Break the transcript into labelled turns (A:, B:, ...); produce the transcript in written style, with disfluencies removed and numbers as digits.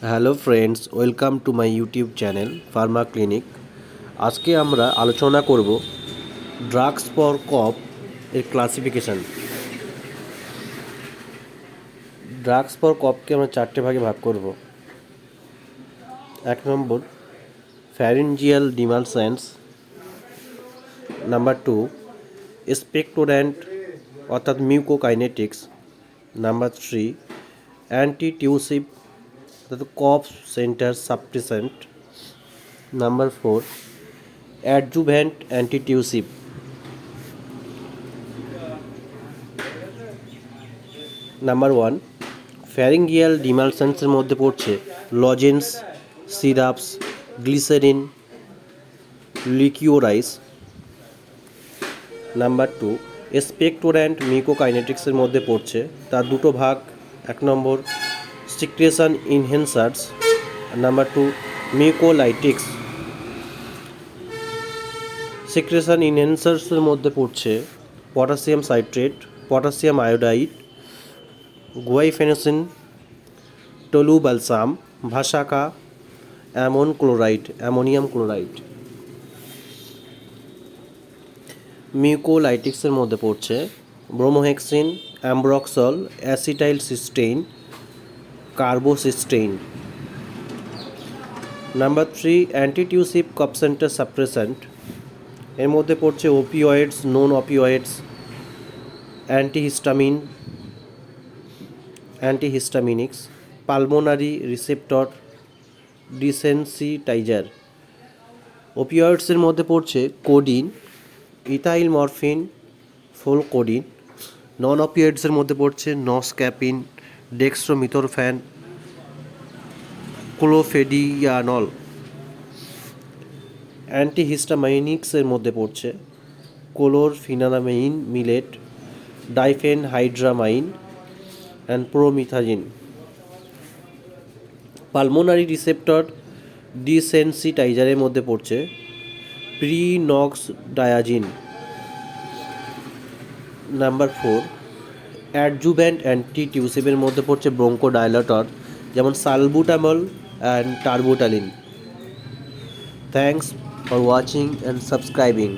A: Hello friends, welcome to my YouTube channel Pharma clinic. আজকে আমরা আলোচনা করব ড্রাগস ফর কফ এর ক্লাসিফিকেশান। ড্রাগস ফর কফকে আমরা চারটে ভাগে ভাগ করব। 1 নম্বর, ফ্যারিঞ্জিয়াল ডিমালসেন্স। নাম্বার 2, স্পেকটোরেন্ট অর্থাৎ মিউকোকাইনেটিক্স। নাম্বার 3, অ্যান্টিটিউসিভ অর্থাৎ cough centre suppressant. Number 4, adjuvant antitussive. Number 1, pharyngeal ডিমালসেন্সের মধ্যে পড়ছে lozenges, syrups, glycerin, liquorice. Number 2, expectorant মিউকোকাইনেটিক্সের মধ্যে পড়ছে তার দুটো ভাগ। 1 number, secretion enhancers. Number 2, mucolytics. Secretion ইনহেন্সার্সের মধ্যে পড়ছে potassium citrate, potassium iodide, guaifenesin, tolu balsam, vasaka, ammonium chloride. মিউকোলাইটিক্সের মধ্যে পড়ছে bromhexine, ambroxol, acetyl cysteine, carbocisteine. Number 3, antitussive cough centre suppressant. এর মধ্যে পড়ছে opioids, non opioids, অ্যান্টিহিস্টামিনিক্স, pulmonary receptor desensitiser. ওপিওয়েডসের মধ্যে পড়ছে codeine, ethyl morphine, pholcodine. Non ওপিওয়েডসের মধ্যে পড়ছে নসক্যাপিন, ডেক্সট্রোমিথোরফ্যান, ক্লোফেডিয়ানল। অ্যান্টিহিস্টামাইনিক্সের মধ্যে পড়ছে chlorpheniramine, maleate, diphenhydramine and promethazine. Pulmonary receptor ডিসেনসিটাইজারের মধ্যে পড়ছে প্রিনক্স ডায়াজিন। নাম্বার 4, অ্যাডজুভ্যান্ট অ্যান্টিটিউসিভের মধ্যে পড়ছে ব্রোঙ্কোডাইলেটর যেমন salbutamol and terbutaline. Thanks for watching and subscribing.